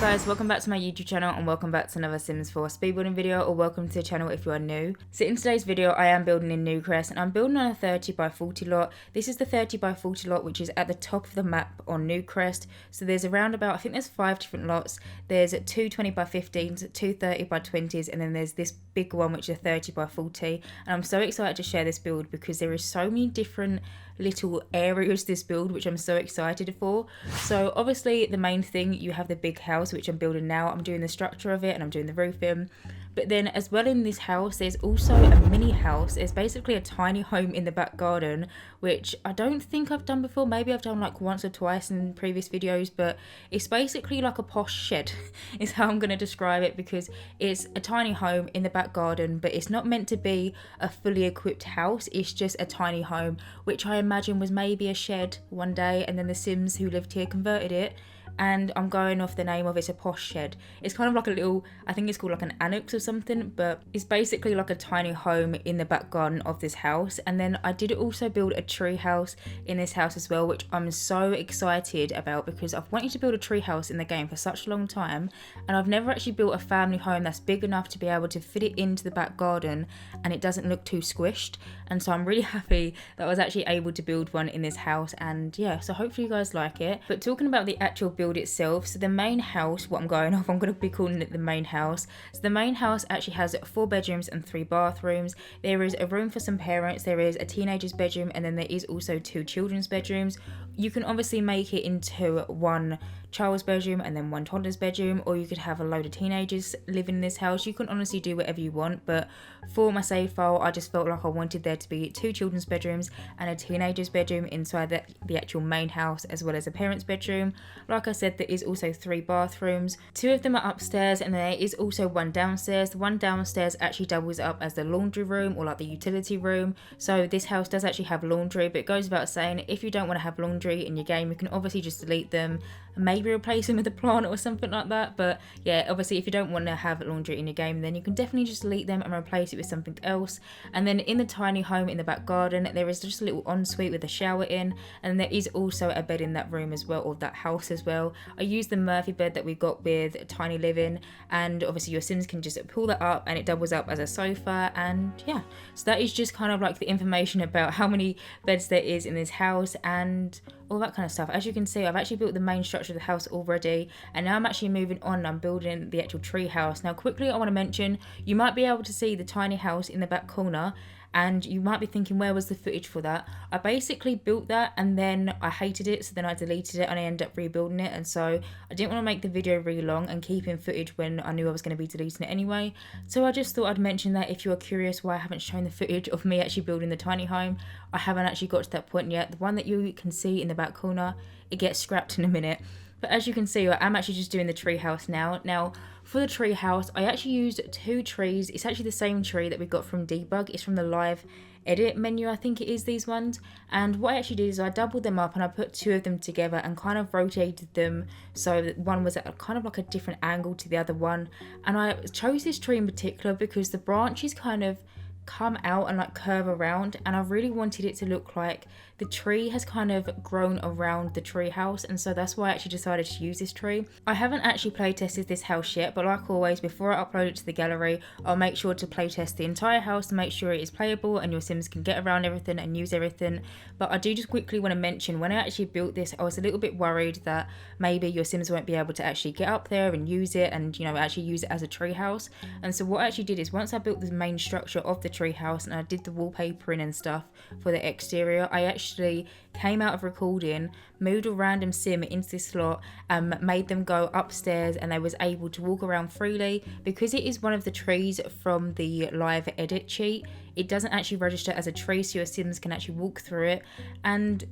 guys, welcome back to my YouTube channel and welcome back to another Sims 4 speedbuilding video, or welcome to the channel if you are new. So in today's video I am building in Newcrest and I'm building on a 30 by 40 lot. This is the 30 by 40 lot which is at the top of the map on Newcrest. So there's around about, I think there's 5 different lots. There's 2 20 by 15s, 2 30 by 20s, and then there's this big one which is a 30 by 40. And I'm so excited to share this build because there is so many different little areas this build which I'm so excited for. So obviously the main thing, you have the big house which I'm building now. I'm doing the structure of it and I'm doing the roofing, but then as well in this house there's also a mini house. It's basically a tiny home in the back garden, which I don't think I've done before. Maybe I've done like once or twice in previous videos, but it's basically like a posh shed is how I'm going to describe it, because it's a tiny home in the back garden, but it's not meant to be a fully equipped house. It's just a tiny home, which I imagine was maybe a shed one day and then the Sims who lived here converted it, and I'm going off the name of it's a posh shed. It's kind of like a little, I think it's called like an annex or something, but it's basically like a tiny home in the back garden of this house. And then I did also build a tree house in this house as well, which I'm so excited about because I've wanted to build a tree house in the game for such a long time, and I've never actually built a family home that's big enough to be able to fit it into the back garden and it doesn't look too squished. And so I'm really happy that I was actually able to build one in this house, and yeah, so hopefully you guys like it. But talking about the actual build itself, so the main house, what I'm going off, I'm going to be calling it the main house. So the main house actually has 4 bedrooms and 3 bathrooms. There is a room for some parents, there is a teenager's bedroom, and then there is also 2 children's bedrooms. You can obviously make it into 1 child's bedroom and then 1 toddler's bedroom, or you could have a load of teenagers living in this house. You can honestly do whatever you want, but for my save file I just felt like I wanted there to be 2 children's bedrooms and a teenager's bedroom inside the actual main house, as well as a parent's bedroom. Like I said, there is also 3 bathrooms. 2 of them are upstairs and there is also 1 downstairs. The one downstairs actually doubles up as the laundry room or like the utility room. So this house does actually have laundry, but it goes without saying, if you don't want to have laundry in your game, you can obviously just delete them, maybe replace them with a plant or something like that. But yeah, obviously if you don't want to have laundry in your game, then you can definitely just delete them and replace it with something else. And then in the tiny home in the back garden there is just a little ensuite with a shower in, and there is also a bed in that room as well, or that house as well. I used the Murphy bed that we got with Tiny Living, and obviously your Sims can just pull that up and it doubles up as a sofa. And yeah, so that is just kind of like the information about how many beds there is in this house and all that kind of stuff. As you can see, I've actually built the main structure of the house already, and now I'm actually moving on and I'm building the actual tree house. Now quickly I want to mention, you might be able to see the tiny house in the back corner and you might be thinking, where was the footage for that? I basically built that and then I hated it, so then I deleted it and I ended up rebuilding it. And so I didn't want to make the video really long and keep in footage when I knew I was going to be deleting it anyway. So I just thought I'd mention that if you are curious why I haven't shown the footage of me actually building the tiny home. I haven't actually got to that point yet. The one that you can see in the back corner, it gets scrapped in a minute. But as you can see, I am actually just doing the tree house now. Now, for the tree house, I actually used 2 trees. It's actually the same tree that we got from Debug. It's from the live edit menu, I think it is, these ones. And what I actually did is I doubled them up and I put 2 of them together and kind of rotated them so that one was at kind of like a different angle to the other one. And I chose this tree in particular because the branches kind of come out and like curve around, and I really wanted it to look like the tree has kind of grown around the tree house, and so that's why I actually decided to use this tree. I haven't actually play tested this house yet, but like always, before I upload it to the gallery, I'll make sure to play test the entire house to make sure it is playable and your Sims can get around everything and use everything. But I do just quickly want to mention, when I actually built this, I was a little bit worried that maybe your Sims won't be able to actually get up there and use it and, you know, actually use it as a tree house. And so what I actually did is, once I built the main structure of the tree house and I did the wallpapering and stuff for the exterior, I actually came out of recording, moved a random Sim into this slot and made them go upstairs, and they was able to walk around freely. Because it is one of the trees from the live edit cheat, it doesn't actually register as a tree, so your Sims can actually walk through it. And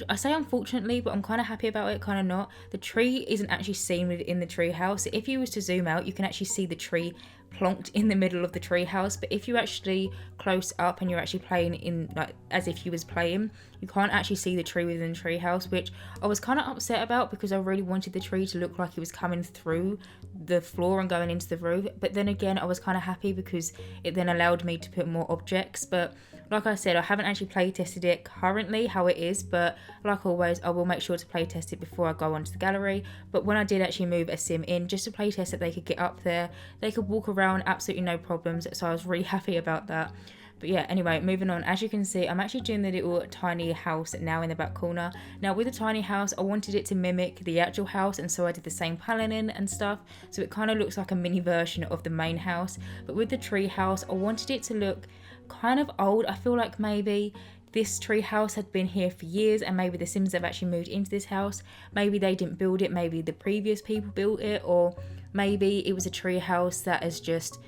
I say unfortunately, but I'm kind of happy about it, kind of not. The tree isn't actually seen within the tree house. If you was to zoom out, you can actually see the tree plonked in the middle of the tree house, but if you actually close up and you're actually playing in like as if you was playing, you can't actually see the tree within the tree house, which I was kind of upset about because I really wanted the tree to look like it was coming through the floor and going into the roof. But then again, I was kind of happy because it then allowed me to put more objects, but like I said, I haven't actually play tested it currently how it is, but like always, I will make sure to play test it before I go onto the gallery. But when I did actually move a sim in just to play test it, they could get up there, they could walk around absolutely no problems, so I was really happy about that. But yeah, anyway, moving on. As you can see, I'm actually doing the little tiny house now in the back corner. Now with the tiny house, I wanted it to mimic the actual house, and so I did the same paneling and stuff, so it kind of looks like a mini version of the main house. But with the tree house, I wanted it to look kind of old. I feel like maybe this tree house had been here for years, and maybe the Sims have actually moved into this house. Maybe they didn't build it, maybe the previous people built it, or maybe it was a tree house that is just,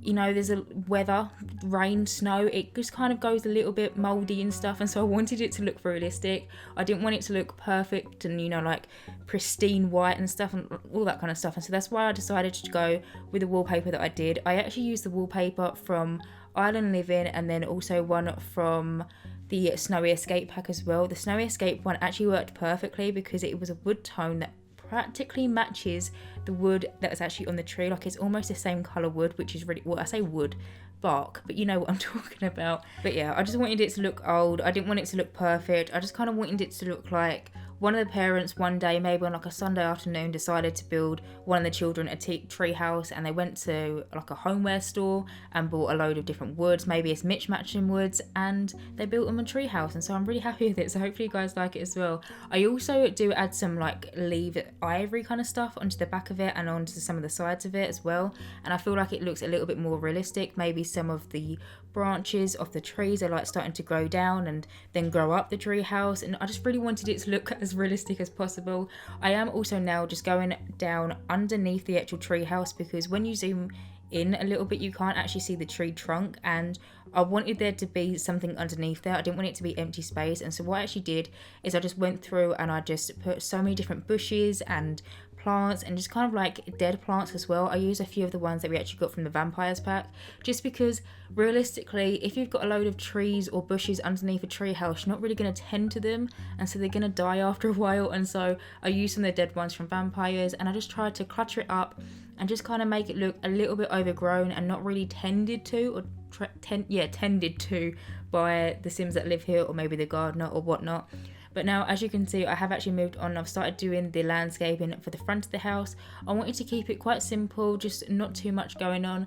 you know, there's a weather, rain, snow, it just kind of goes a little bit moldy and stuff, and so I wanted it to look realistic. I didn't want it to look perfect and, you know, like pristine white and stuff and all that kind of stuff, and so that's why I decided to go with the wallpaper that I did. I actually used the wallpaper from Island Living and then also one from the Snowy Escape pack as well. The Snowy Escape one actually worked perfectly because it was a wood tone that practically matches the wood that is actually on the tree. Like, it's almost the same colour wood, which is really, well, I say wood, bark, but you know what I'm talking about. But yeah, I just wanted it to look old. I didn't want it to look perfect. I just kind of wanted it to look like one of the parents one day, maybe on like a Sunday afternoon, decided to build one of the children a tree house, and they went to like a homeware store and bought a load of different woods, maybe it's matching woods, and they built them a tree house. And so I'm really happy with it, so hopefully you guys like it as well. I also do add some like leaf ivory kind of stuff onto the back of it and onto some of the sides of it as well, and I feel like it looks a little bit more realistic. Maybe some of the branches of the trees are like starting to grow down and then grow up the tree house, and I just really wanted it to look as realistic as possible. I am also now just going down underneath the actual tree house, because when you zoom in a little bit you can't actually see the tree trunk, and I wanted there to be something underneath there. I didn't want it to be empty space, and so what I actually did is I just went through and I just put so many different bushes and plants and just kind of like dead plants as well. I used a few of the ones that we actually got from the vampires pack, just because realistically if you've got a load of trees or bushes underneath a tree house, you're not really going to tend to them, and so they're going to die after a while. And so I used some of the dead ones from vampires, and I just tried to clutter it up and just kind of make it look a little bit overgrown and not really tended to, or tended to by the Sims that live here, or maybe the gardener or whatnot. But now, as you can see, I have actually moved on. I've started doing the landscaping for the front of the house. I wanted to keep it quite simple, just not too much going on.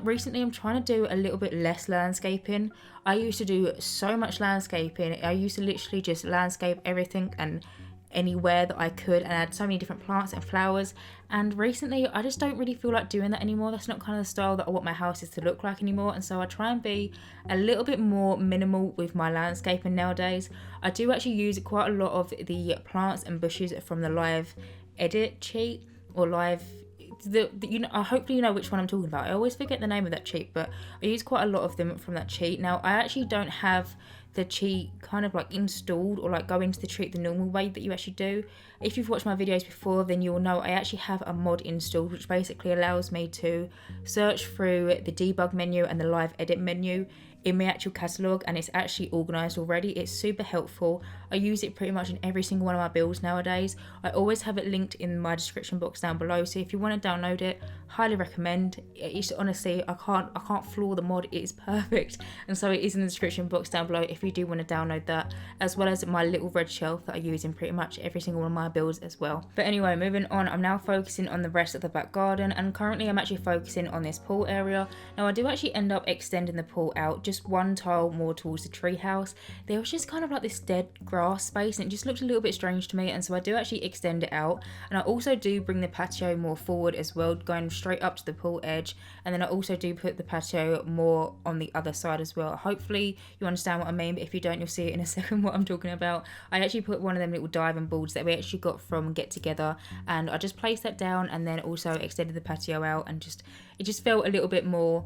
Recently I'm trying to do a little bit less landscaping. I used to do so much landscaping. I used to literally just landscape everything and anywhere that I could, and add so many different plants and flowers, and recently I just don't really feel like doing that anymore. That's not kind of the style that I want my houses to look like anymore, and so I try and be a little bit more minimal with my landscaping nowadays. I do actually use quite a lot of the plants and bushes from the live edit cheat, or live you know, hopefully you know which one I'm talking about. I always forget the name of that cheat, but I use quite a lot of them from that cheat. Now I actually don't have the cheat kind of like installed, or like go into the cheat the normal way that you actually do. If you've watched my videos before, then you'll know I actually have a mod installed which basically allows me to search through the debug menu and the live edit menu in my actual catalogue, and it's actually organised already. It's super helpful. I use it pretty much in every single one of my builds nowadays. I always have it linked in my description box down below, so if you want to download it, highly recommend. It's honestly, I can't flaw the mod. It is perfect, and so it is in the description box down below if you do want to download that, as well as my little red shelf that I use in pretty much every single one of my builds as well. But anyway, moving on, I'm now focusing on the rest of the back garden, and currently I'm actually focusing on this pool area. Now I do actually end up extending the pool out just one tile more towards the tree house. There was just kind of like this dead grass space, and it just looked a little bit strange to me, and so I do actually extend it out, and I also do bring the patio more forward as well, going straight up to the pool edge, and then I also do put the patio more on the other side as well. Hopefully you understand what I mean, but if you don't, you'll see it in a second what I'm talking about. I actually put one of them little diving boards that we actually got from Get Together, and I just placed that down, and then also extended the patio out, and it just felt a little bit more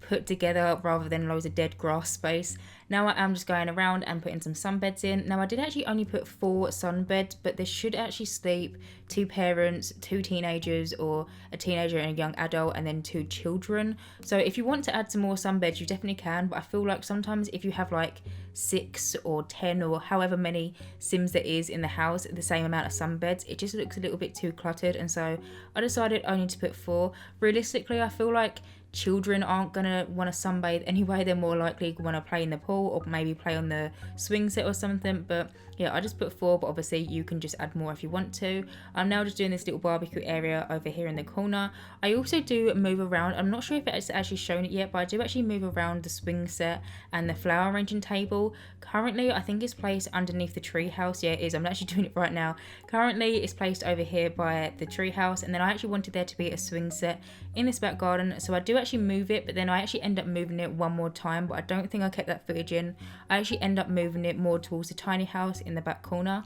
put together rather than loads of dead grass space. Now I am just going around and putting some sunbeds in. Now I did actually only put 4 sunbeds, but there should actually sleep 2 parents, 2 teenagers, or a teenager and a young adult, and then 2 children. So if you want to add some more sunbeds, you definitely can, but I feel like sometimes if you have like 6 or 10 or however many Sims there is in the house, the same amount of sunbeds, it just looks a little bit too cluttered, and so I decided only to put 4. Realistically, I feel like children aren't gonna want to sunbathe anyway. They're more likely want to play in the pool or maybe play on the swing set or something. But yeah, I just put 4, but obviously you can just add more if you want to. I'm now just doing this little barbecue area over here in the corner. I also do move around. I'm not sure if it's actually shown it yet, but I do actually move around the swing set and the flower arranging table. Currently, I think it's placed underneath the treehouse. Yeah, it is. I'm actually doing it right now. Currently, it's placed over here by the treehouse, and then I actually wanted there to be a swing set in this back garden, so I do actually move it, but then I actually end up moving it one more time, but I don't think I kept that footage in. I actually end up moving it more towards the tiny house in the back corner.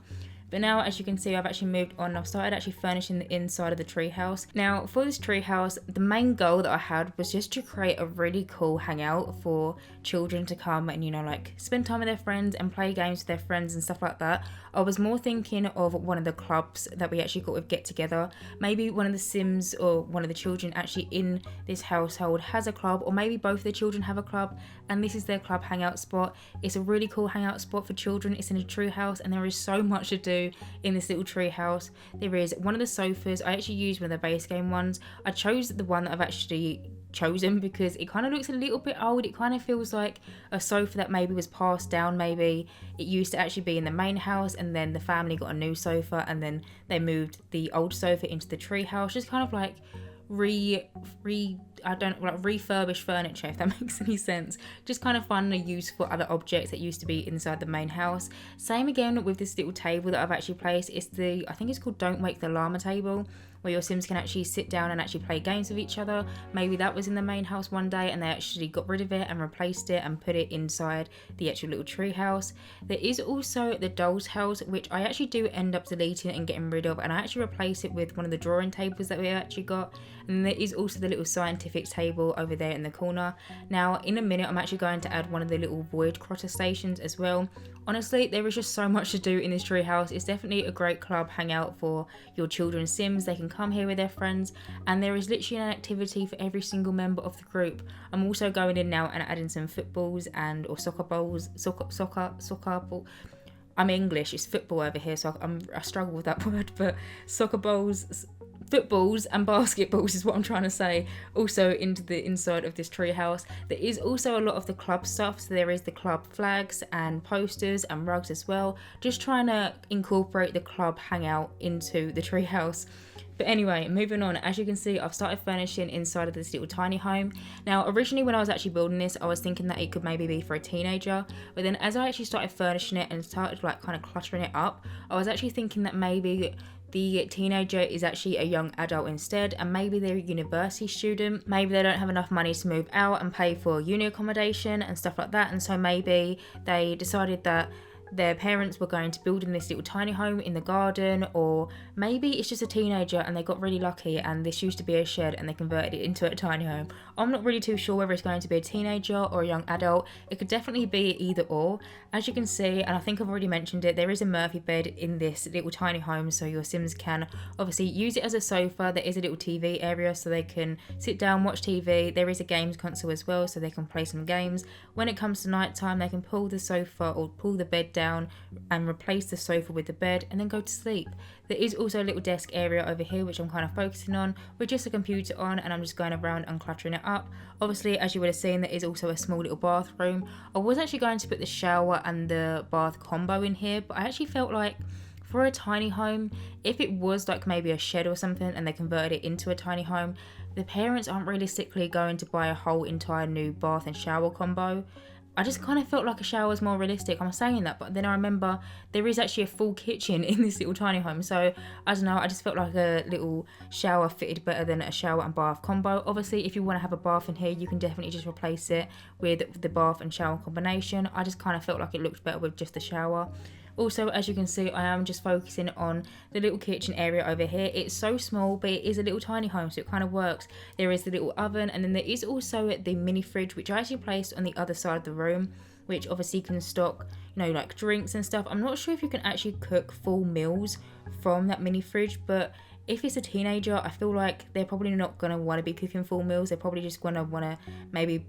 But now, as you can see, I've actually moved on. I've started actually furnishing the inside of the treehouse. Now, for this treehouse, the main goal that I had was just to create a really cool hangout for children to come and, you know, like spend time with their friends and play games with their friends and stuff like that. I was more thinking of one of the clubs that we actually got with Get Together. Maybe one of the Sims or one of the children actually in this household has a club, or maybe both the children have a club and this is their club hangout spot. It's a really cool hangout spot for children. It's in a treehouse and there is so much to do in this little tree house. There is one of the sofas. I actually used one of the base game ones. I chose the one that I've actually chosen because it kind of looks a little bit old. It kind of feels like a sofa that maybe was passed down. Maybe it used to actually be in the main house and then the family got a new sofa and then they moved the old sofa into the tree house. Just kind of like refurbished furniture, if that makes any sense. Just kind of fun and use for other objects that used to be inside the main house. Same again with this little table that I've actually placed. It's I think it's called Don't Wake the Llama table, where your Sims can actually sit down and actually play games with each other. Maybe that was in the main house one day and they actually got rid of it and replaced it and put it inside the actual little tree house. There is also the doll's house, which I actually do end up deleting and getting rid of, and I actually replace it with one of the drawing tables that we actually got. And there is also the little scientific table over there in the corner. Now in a minute I'm actually going to add one of the little void crotter stations as well. Honestly, there is just so much to do in this tree house. It's definitely a great club hangout for your children's Sims. They can come here with their friends and there is literally an activity for every single member of the group. I'm also going in now and adding some footballs or soccer balls, soccer ball. I'm English, it's football over here, so I struggle with that word, but soccer balls, footballs and basketballs is what I'm trying to say, also into the inside of this tree house. There is also a lot of the club stuff, so there is the club flags and posters and rugs as well, just trying to incorporate the club hangout into the tree house. But anyway, moving on, as you can see, I've started furnishing inside of this little tiny home. Now, originally when I was actually building this, I was thinking that it could maybe be for a teenager. But then as I actually started furnishing it and started like kind of cluttering it up, I was actually thinking that maybe the teenager is actually a young adult instead, and maybe they're a university student. Maybe they don't have enough money to move out and pay for uni accommodation and stuff like that. And so maybe they decided that their parents were going to build in this little tiny home in the garden, or maybe it's just a teenager and they got really lucky and this used to be a shed and they converted it into a tiny home. I'm not really too sure whether it's going to be a teenager or a young adult. It could definitely be either or. As you can see, and I think I've already mentioned it, there is a Murphy bed in this little tiny home, so your Sims can obviously use it as a sofa. There is a little TV area so they can sit down, watch TV. There is a games console as well, so they can play some games. When it comes to night time, they can pull the sofa or pull the bed down and replace the sofa with the bed and then go to sleep. There is also a little desk area over here which I'm kind of focusing on with just a computer on, and I'm just going around and cluttering it up. Obviously, as you would have seen, there is also a small little bathroom. I was actually going to put the shower and the bath combo in here, but I actually felt like for a tiny home, if it was like maybe a shed or something and they converted it into a tiny home, the parents aren't realistically going to buy a whole entire new bath and shower combo. I just kind of felt like a shower was more realistic. I'm saying that, but then I remember there is actually a full kitchen in this little tiny home. So I don't know, I just felt like a little shower fitted better than a shower and bath combo. Obviously, if you want to have a bath in here, you can definitely just replace it with the bath and shower combination. I just kind of felt like it looked better with just the shower. Also, as you can see, I am just focusing on the little kitchen area over here. It's so small, but it is a little tiny home, so it kind of works. There is the little oven, and then there is also the mini fridge, which I actually placed on the other side of the room. which obviously can stock, you know, like drinks and stuff. I'm not sure if you can actually cook full meals from that mini fridge, but if it's a teenager, I feel like they're probably not going to want to be cooking full meals. They're probably just going to want to maybe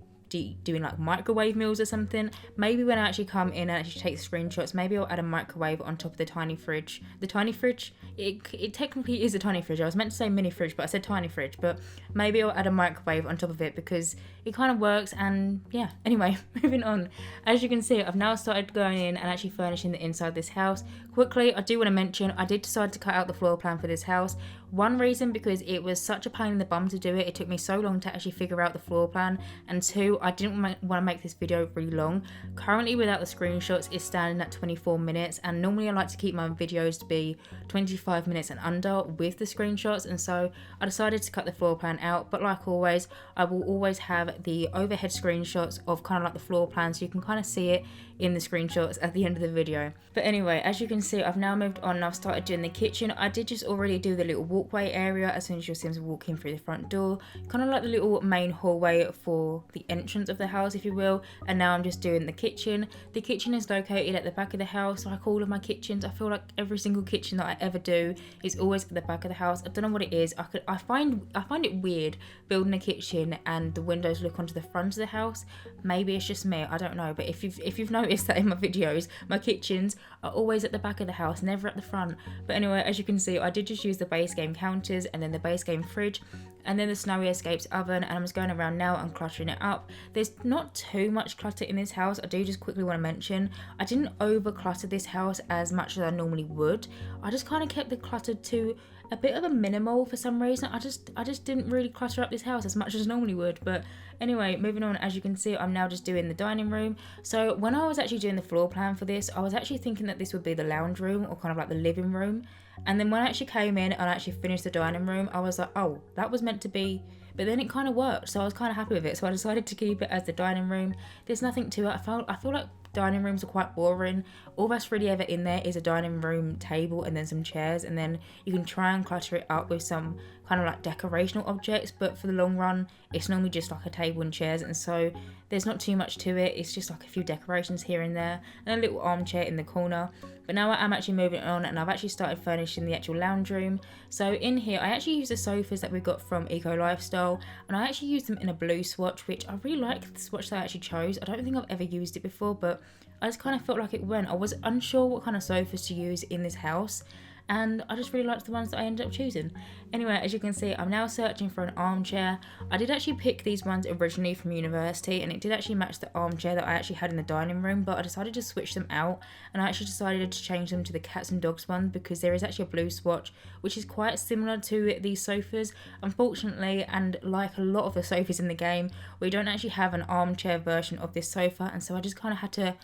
doing like microwave meals or something. Maybe when I actually come in and actually take screenshots, maybe I'll add a microwave on top of the tiny fridge. The tiny fridge, it technically is a tiny fridge. I was meant to say mini fridge, but I said tiny fridge. But maybe I'll add a microwave on top of it because it kind of works. And yeah, anyway, moving on. As you can see, I've now started going in and actually furnishing the inside of this house. Quickly, I do want to mention, I did decide to cut out the floor plan for this house. One reason, because it was such a pain in the bum to do it. It took me so long to actually figure out the floor plan. And two, I didn't want to make this video really long. Currently, without the screenshots, it's standing at 24 minutes. And normally I like to keep my videos to be 25 minutes and under with the screenshots. And so I decided to cut the floor plan out. But like always, I will always have the overhead screenshots of kind of like the floor plan, so you can kind of see it in the screenshots at the end of the video. But anyway, as you can see, I've now moved on and I've started doing the kitchen. I did just already do the little walkway area as soon as your Sims walk in through the front door, kind of like the little main hallway for the entrance of the house, if you will. And now I'm just doing the kitchen. The kitchen is located at the back of the house, like all of my kitchens. I feel like every single kitchen that I ever do is always at the back of the house. I don't know what it is. I find it weird building a kitchen and the windows look onto the front of the house. Maybe it's just me, I don't know. But if you've noticed that in my videos, my kitchens are always at the back of the house, never at the front. But anyway, as you can see, I did just use the base game counters and then the base game fridge and then the Snowy Escapes oven, and I'm just going around now and cluttering it up. There's not too much clutter in this house. I do just quickly want to mention, I didn't over clutter this house as much as I normally would. I just kind of kept the clutter to a bit of a minimal for some reason. I just didn't really clutter up this house as much as I normally would. But anyway, moving on, as you can see, I'm now just doing the dining room. So when I was actually doing the floor plan for this, I was actually thinking that this would be the lounge room or kind of like the living room. And then when I actually came in and actually finished the dining room, I was like, oh, that was meant to be, but then it kind of worked, so I was kind of happy with it. So I decided to keep it as the dining room. There's nothing to it. I feel like dining rooms are quite boring. All that's really ever in there is a dining room table and then some chairs, and then you can try and clutter it up with some kind of like decorational objects, but for the long run it's normally just like a table and chairs, and so there's not too much to it. It's just like a few decorations here and there and a little armchair in the corner. But now I am actually moving on and I've actually started furnishing the actual lounge room. So in here I actually use the sofas that we got from Eco Lifestyle, and I actually use them in a blue swatch, which I really like the swatch that I actually chose. I don't think I've ever used it before, but I just kind of felt like it went. I was unsure what kind of sofas to use in this house, and I just really liked the ones that I ended up choosing. Anyway, as you can see, I'm now searching for an armchair. I did actually pick these ones originally from university, and it did actually match the armchair that I actually had in the dining room, but I decided to switch them out, and I actually decided to change them to the cats and dogs one because there is actually a blue swatch which is quite similar to these sofas. Unfortunately, and like a lot of the sofas in the game, we don't actually have an armchair version of this sofa, and so I just kind of had to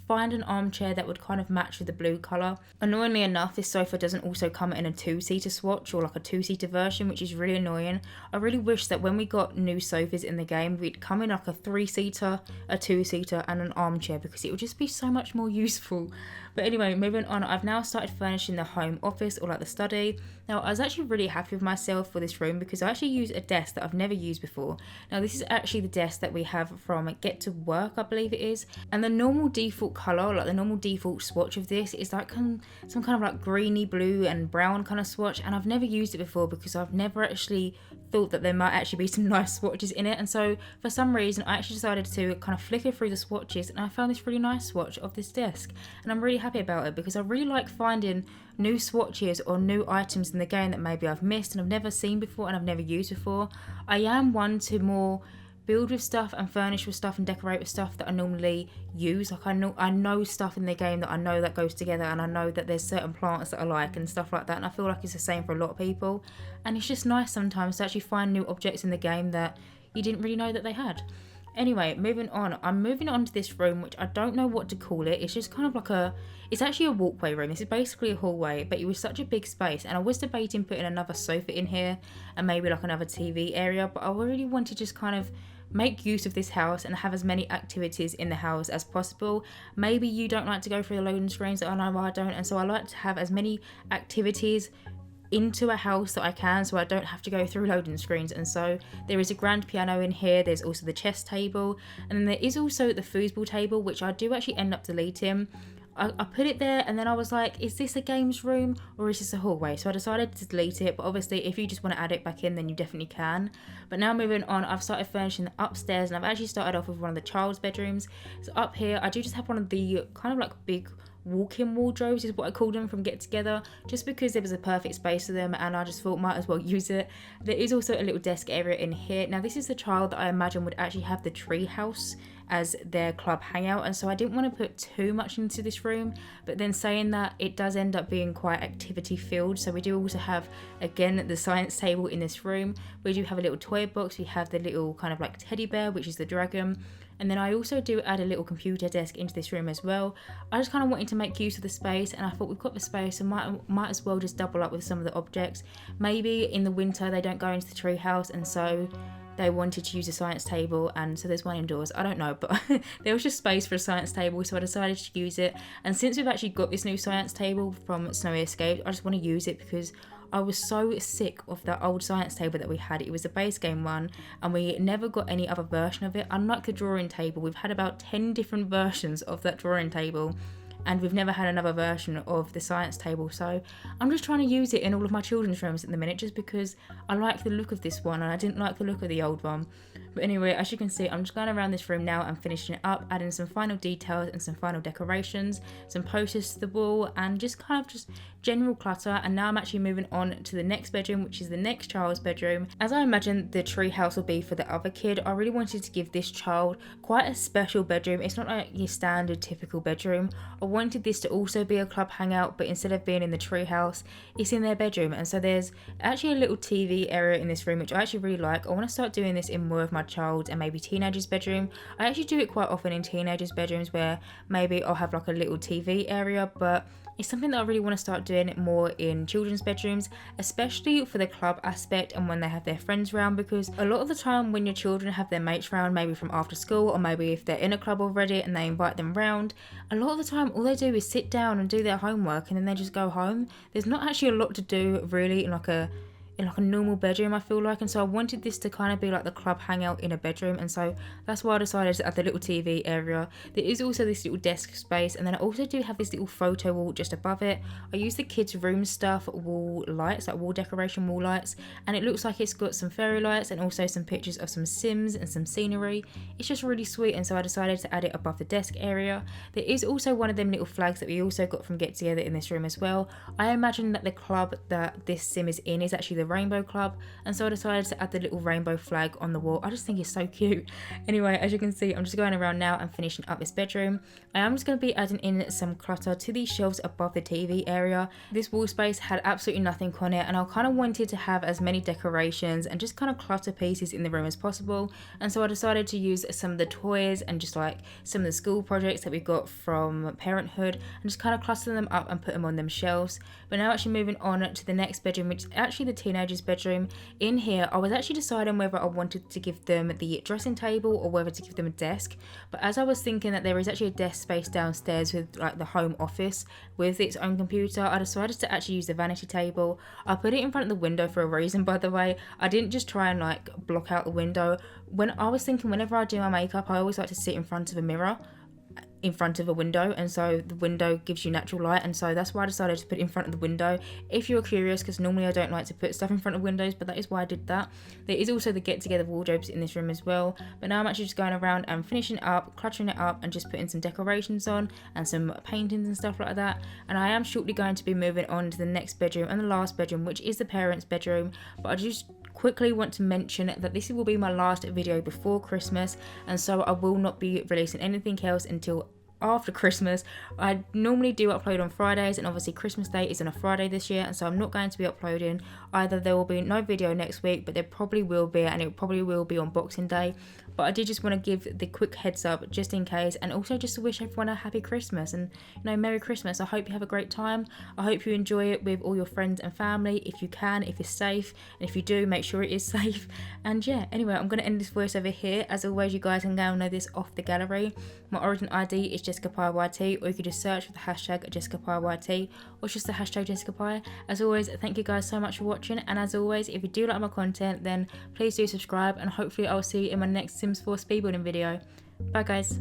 find an armchair that would kind of match with the blue colour. Annoyingly enough, this sofa doesn't also come in a two-seater swatch or like a two-seater version, which is really annoying. I really wish that when we got new sofas in the game, we'd come in like a three-seater, a two-seater and an armchair, because it would just be so much more useful. But anyway, moving on, I've now started furnishing the home office or like the study. Now, I was actually really happy with myself for this room because I actually used a desk that I've never used before. Now, this is actually the desk that we have from Get to Work, I believe it is. And the normal default colour, like the normal default swatch of this is like some kind of like greeny blue and brown kind of swatch. And I've never used it before because I've never actually thought that there might actually be some nice swatches in it. And so for some reason, I actually decided to kind of flicker through the swatches, and I found this really nice swatch of this desk. And I'm really happy about it because I really like finding new swatches or new items in the game that maybe I've missed and I've never seen before and I've never used before. I am one to more build with stuff and furnish with stuff and decorate with stuff that I normally use. Like I know stuff in the game that I know that goes together, and I know that there's certain plants that I like and stuff like that, and I feel like it's the same for a lot of people. And it's just nice sometimes to actually find new objects in the game that you didn't really know that they had. Anyway, moving on. I'm moving on to this room, which I don't know what to call it. It's just kind of like it's actually a walkway room. This is basically a hallway, but it was such a big space, and I was debating putting another sofa in here and maybe like another TV area, but I really want to just kind of make use of this house and have as many activities in the house as possible. Maybe you don't like to go through the loading screens, I know I don't, and so I like to have as many activities into a house that I can, so I don't have to go through loading screens. And so there is a grand piano in here, there's also the chess table, and then there is also the foosball table, which I do actually end up deleting. I put it there and then I was like, is this a games room or is this a hallway? So I decided to delete it, but obviously if you just want to add it back in, then you definitely can. But now moving on, I've started furnishing the upstairs, and I've actually started off with one of the child's bedrooms. So up here I do just have one of the kind of like big walk-in wardrobes is what I called them from Get Together, just because there was a perfect space for them and I just thought might as well use it. There is also a little desk area in here. Now this is the child that I imagine would actually have the Treehouse as their club hangout, and so I didn't want to put too much into this room, but then saying that, it does end up being quite activity filled. So we do also have, again, the science table in this room. We do have a little toy box, we have the little kind of like teddy bear, which is the dragon, and then I also do add a little computer desk into this room as well. I just kind of wanted to make use of the space, and I thought we've got the space, so might as well just double up with some of the objects. Maybe in the winter they don't go into the treehouse, and so they wanted to use a science table, and so there's one indoors, I don't know, but there was just space for a science table, so I decided to use it. And since we've actually got this new science table from Snowy Escape, I just want to use it because I was so sick of that old science table that we had. It was a base game one, and we never got any other version of it. Unlike the drawing table, we've had about 10 different versions of that drawing table, and we've never had another version of the science table. So I'm just trying to use it in all of my children's rooms at the minute, just because I like the look of this one and I didn't like the look of the old one. But anyway, as you can see, I'm just going around this room now and finishing it up, adding some final details and some final decorations, some posters to the wall, and just kind of just general clutter. And now I'm actually moving on to the next bedroom, which is the next child's bedroom. As I imagine the tree house will be for the other kid, I really wanted to give this child quite a special bedroom. It's not like your standard typical bedroom. I wanted this to also be a club hangout, but instead of being in the tree house, it's in their bedroom. And so there's actually a little TV area in this room, which I actually really like. I want to start doing this in more of my child and maybe teenagers' bedroom. I actually do it quite often in teenagers' bedrooms, where maybe I'll have like a little TV area, but it's something that I really want to start doing more in children's bedrooms, especially for the club aspect and when they have their friends around, because a lot of the time when your children have their mates around, maybe from after school, or maybe if they're in a club already and they invite them round, a lot of the time all they do is sit down and do their homework and then they just go home. There's not actually a lot to do really in like a normal bedroom, I feel like. And so I wanted this to kind of be like the club hangout in a bedroom, and so that's why I decided to add the little TV area. There is also this little desk space, and then I also do have this little photo wall just above it. I use the kids' room stuff wall lights, like wall decoration wall lights, and it looks like it's got some fairy lights and also some pictures of some Sims and some scenery. It's just really sweet, and so I decided to add it above the desk area. There is also one of them little flags that we also got from Get Together in this room as well. I imagine that the club that this Sim is in is actually the Rainbow Club, and so I decided to add the little rainbow flag on the wall. I just think it's so cute. Anyway, as you can see, I'm just going around now and finishing up this bedroom. I am just going to be adding in some clutter to these shelves above the TV area. This wall space had absolutely nothing on it, and I kind of wanted to have as many decorations and just kind of clutter pieces in the room as possible, and so I decided to use some of the toys and just like some of the school projects that we got from Parenthood and just kind of cluster them up and put them on them shelves. But now actually moving on to the next bedroom, which is actually the teenagers' bedroom. In here, I was actually deciding whether I wanted to give them the dressing table or whether to give them a desk, but as I was thinking that there is actually a desk space downstairs with like the home office with its own computer, I decided to actually use the vanity table. I put it in front of the window for a reason, by the way. I didn't just try and like block out the window. When I was thinking, whenever I do my makeup, I always like to sit in front of a mirror in front of a window, and so the window gives you natural light, and so that's why I decided to put it in front of the window. If you're curious, because normally I don't like to put stuff in front of windows, but that is why I did that. There is also the Get Together wardrobes in this room as well, but now I'm actually just going around and finishing up, cluttering it up, and just putting some decorations on and some paintings and stuff like that. And I am shortly going to be moving on to the next bedroom and the last bedroom, which is the parents' bedroom, but I just quickly want to mention that this will be my last video before Christmas, and so I will not be releasing anything else until after Christmas. I normally do upload on Fridays, and obviously Christmas Day is on a Friday this year, and so I'm not going to be uploading. Either there will be no video next week, but there probably will be, and it probably will be on Boxing Day. But I did just want to give the quick heads up just in case, and also just to wish everyone a happy Christmas and, you know, Merry Christmas. I hope you have a great time. I hope you enjoy it with all your friends and family if you can, if it's safe, and if you do, make sure it is safe. And yeah, anyway, I'm going to end this voice over here. As always, you guys can now know this off the gallery. My origin ID is JessicapieYT, or you could just search for the hashtag JessicapieYT or just the hashtag Jessicapie. As always, thank you guys so much for watching, and as always, if you do like my content, then please do subscribe, and hopefully I'll see you in my next Sims 4 speedbuilding video. Bye guys.